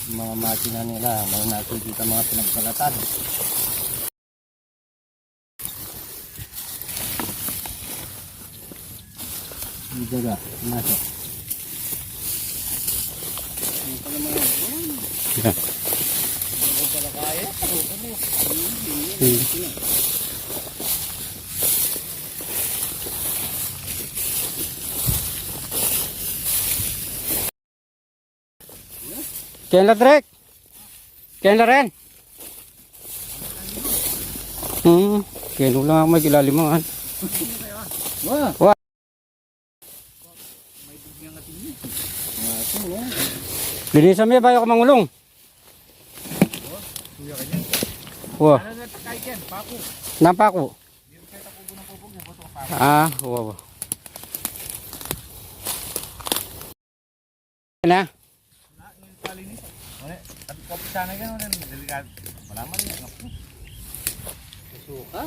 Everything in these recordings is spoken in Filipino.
mga makina nila, may nakikita mga pinagsalatan. Daga, nasa. Ano pala mga buwan? Ano pala kaya? Kaya na Drek? Kaya na rin? Kaya nung lang may kilalimangan. Wah! Wah! Linisan mo yan, bayo ka mangulong. Wah. Nampako. Ah, wah. Na? Sana gano'n, delikado. Malaman niya. Suka.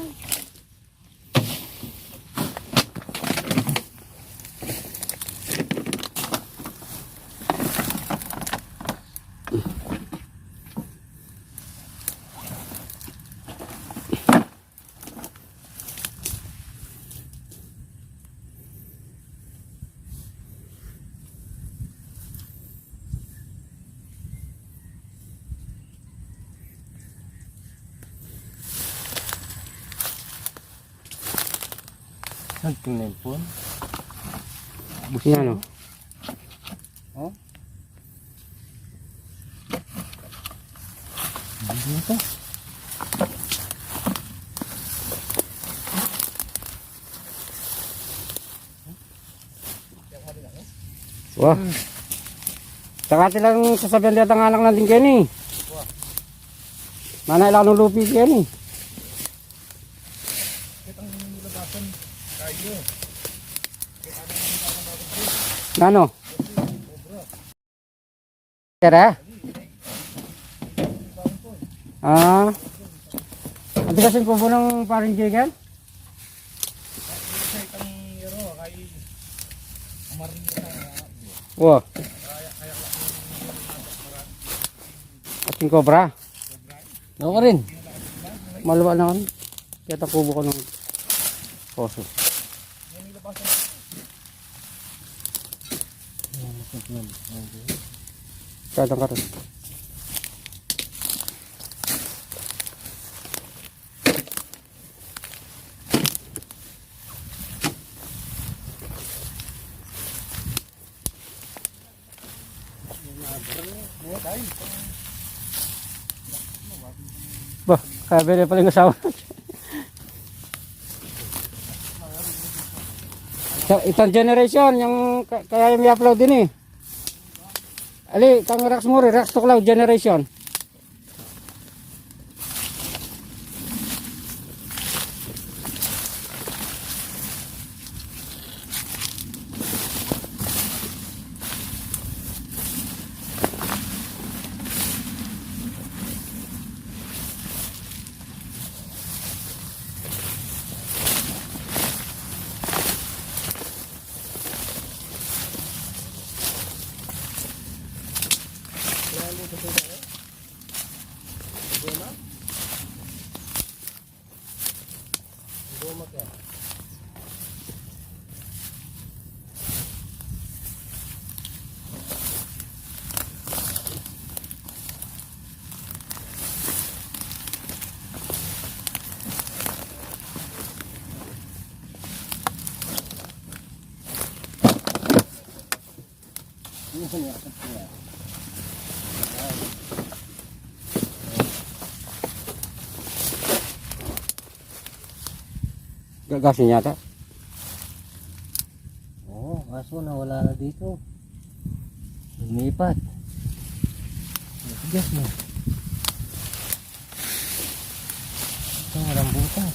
Ang tingnan po. Yan o. Oh? Dito. Wah. Takati lang sasabihan dito ang anak natin kaya ni. Mana ilang lupi kaya ni. Ano? Kera? Ah. Ati kasi po ng paring jigan? Wah. Ating cobra. Ako rin. Maluwa na kan. Kaya takubo ko ng poso. Kadang karon. Bah, kabel paling asawa. Itong generation yung kaya yung i-upload din eh. Ali, kang Rax Mori, Rax Tuklaw generation. Gagasin yata. Oo, kaso nawala na dito. Lumipat. Natigas na. Ito, walang butas.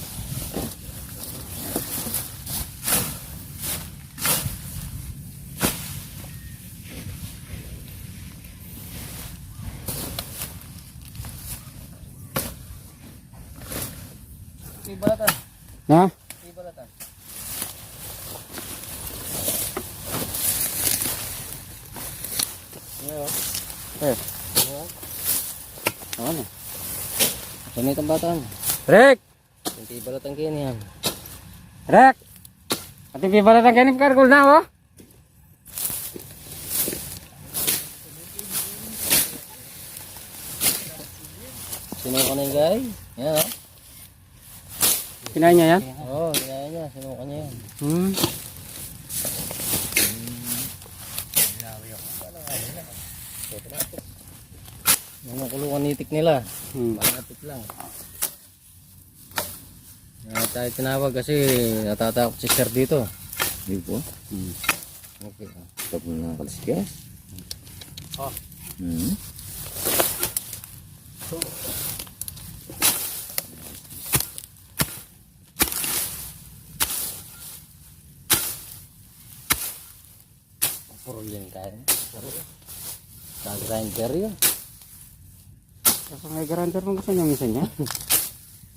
Ibalatan. Ha? Ibalatan. Eh. Kami itong bata mo. Rek! Hindi balot ang kini yan. Rek! At ipibalat ang kanip kargol na, oh. Sinuko na yung guy. Yan o. Kinain niya yan? Oo, kinaya niya. Sinuko niya yan. Hmm. Yan ang kulungan nitik nila. Hmm. Malapit lang. Tayo tinawag kasi natatakot si sir dito. Hindi po. Okay. Tapos na kalasigas. Oh. Hmm. Puro yan kaya. Kag-grinder yun. Kasi may garanter mo gusto niya minsan niya.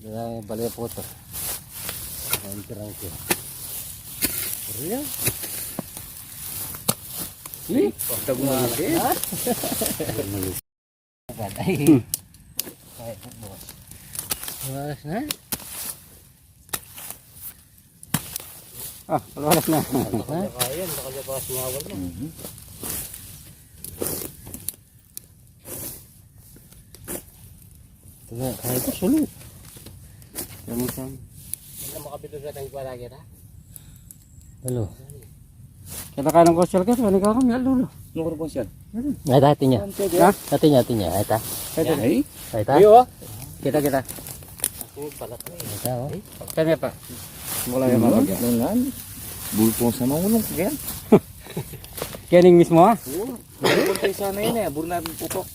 Dala yung balay po ito. Grinder ang kaya. Puro yan. Pagtag mo na laki. Ay. Ay, boss. Walas na. Ah, palwalas na. Kaya, nakalya pa sumawal na. Ito na, kaya ito sulo. Minsan. Hindi makabilo na tayong wala kita. Halo. Kita ka ng kosyal ka, wala ka kami, lulo. Nukuro po siya. Ay, dati niya. Ha? Dati niya. Ay, ta. Ay. Ay, ta. Iyo, kita. Ay, ta, oh. Kanya pa. Wala yung mapagyan. Nangan. Bulpong sa mangulong ko yan. Kening mismo, ha? Bulpong sana yun eh. Buro namin pupok.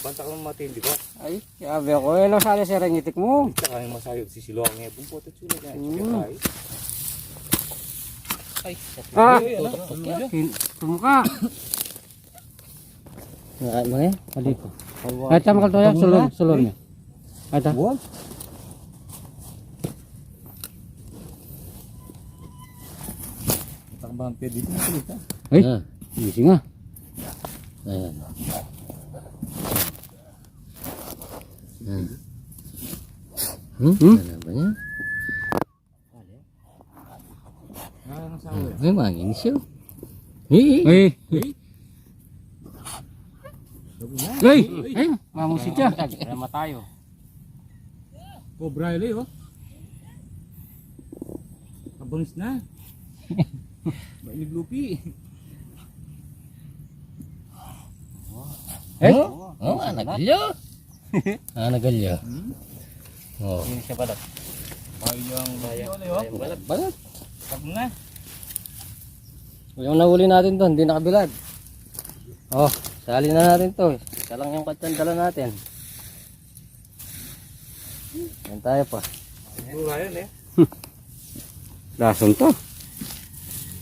Banta ka ng matindi ko. Ay, sabi ako, lang sali sa rangitik mo. Tsaka yung masayog si Silong eh. Bumpo at sulit na. Ah, Tutok yan. tumuka. Mga Dito. Ay, tama ka to yan, sulon niya. Ay, ta. Takbang pwede dito na salita. Ay, easy nga. Ayan. Ano ba niya? May mangin siya. Ay, ay, ay, mamusit siya. Rama tayo. Cobra ilay oh. Kabangis na. Bailig lupi. Eh? Oh, nagalyo. Nagalyo. Oh. Ini siya balat. Bayang balat. Balat. Tapos na. Yung nahuli natin doon, hindi nakabilad. Oh, sali na natin to. Isa lang yung katsandala natin. Yan tayo pa. Dura yun eh. Lason to.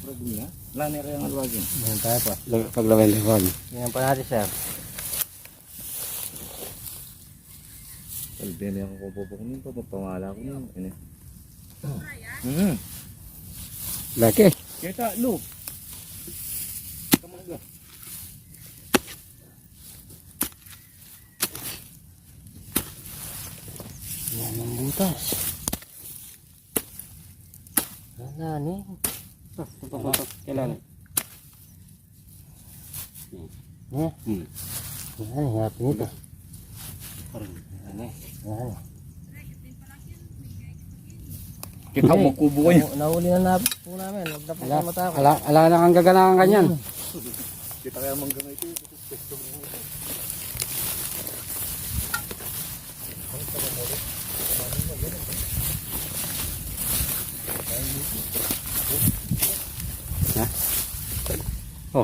Problema. Lanera yung alwagin. Yan tayo pa. Paglawin din ko. Yan pa natin, sir. Kalbyan yung kupupukunin ko. Pagpamala ko yun. Laki. Kita, look. Kamangga. Yan ang butas. Wala ni. Kailan? Yan. Hmm. Yan, happy nito. Yan. Kita mo kubo ko niya. Nahuli na po namin. Huwag na po kayo matakot. Ala na kang gaganahan kanyan. Kita kaya mangga ito. Oh.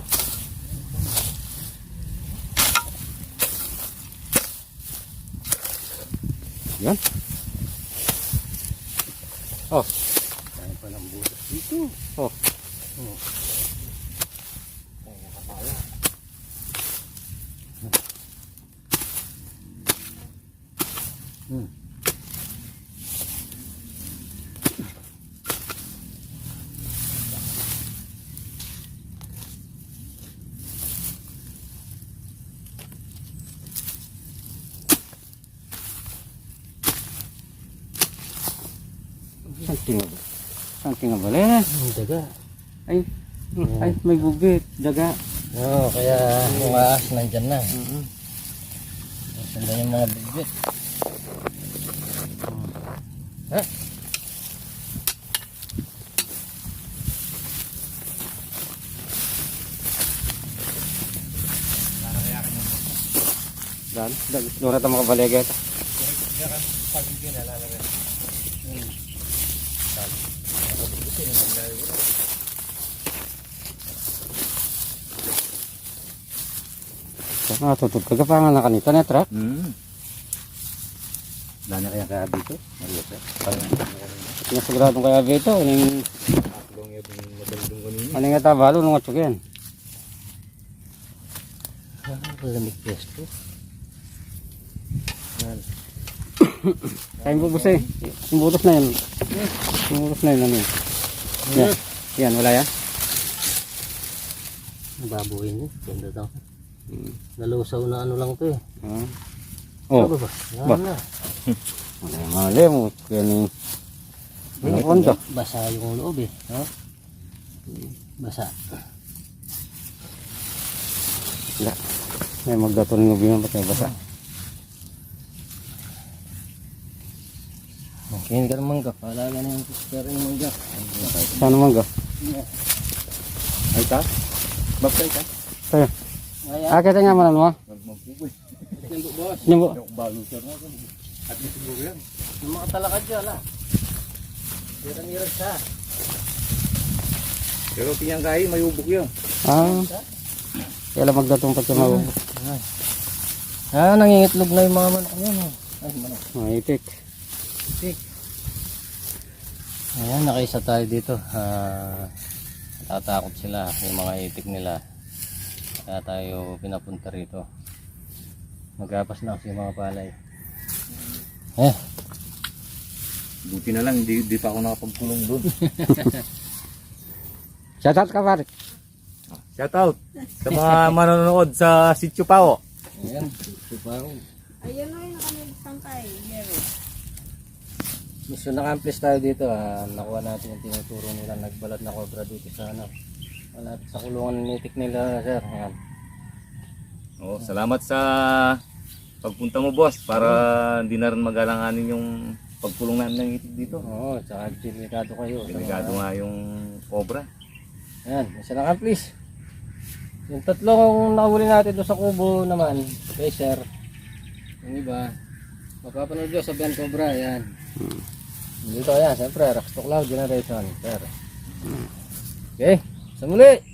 Yan. Oh. Kaya pa ng butas dito. Oh. tingnan. Ang tingnan ba yan? Ang daga. Ay, may bubit, daga. Oo, kaya yung ahas nandyan na. Mm-hmm. Nandyan yung mga bibit. Ha? Dan, doon natin makabaligay ito. Tutod kagapangan na kanita na truck. Dana kaya kaya dito? Maliit eh. Pinasiguradong kaya ito. Ano nga tabalo nung atsok yan? Malamig pesto. Kain bubos eh. Sumutos na yan. Sumutos na yun. Ano yun? Yan. Yan, wala yan. Babuhin niyo. Ganda daw. Nalusaw na ano lang to eh. Oh. Ano ba? Ba? Yan na. Mali mo. Yan yung... Ano kondo? Basa yung loob eh. Ha? Basa. Wala. May magdatuloy ng bilang ba't may basa? Kaya ka ng mangga. Paalaga na yung kuskara ng mangga. Saan naman ga? Ay ka? Bapay ka? Tayo. Ayan. Kita nga manan mo. Nyembo. At may siguro yan. Yung mga talakad dyan ah. Hirang-hirang siya. Pero pinyang kain, may ubok yun. Kaya lang magdatong pa siya mawag. Nangingitlog na yung mga manok yan. Ay, manok. Mga itik. Ayan, nakaisa tayo dito. Natatakot sila, yung mga itik nila. Kaya tayo pinapunta rito. Magapas na kasi yung mga palay. Buti na lang, di pa ako nakapagkulong doon. Shoutout ka pare. Shout out sa mga manonood sa Sitio Pao. Ayan, ito pa ako. Ayun na yung nakamagtangkay. Meron. Mission accomplish tayo dito. Nakuha natin yung tinuturo nila. Nagbalat na cobra dito sa ano. Malapit sa kulungan ng nitik nila, sir. Ayan. Oh, salamat sa pagpunta mo, boss, para hindi na rin magalanganin yung pagpulong namin ng itik dito. Oo, tsaka delikado kayo. Delikado nga yung cobra. Ayan, mission accomplish. Yung tatlong nahuli natin doon sa kubo naman, kay sir. Yung iba, mapapanood nyo sa Ben Cobra, ayan. Dito, ayan, siyempre, Rockstock Cloud Generation, sir. Okay, sa muli!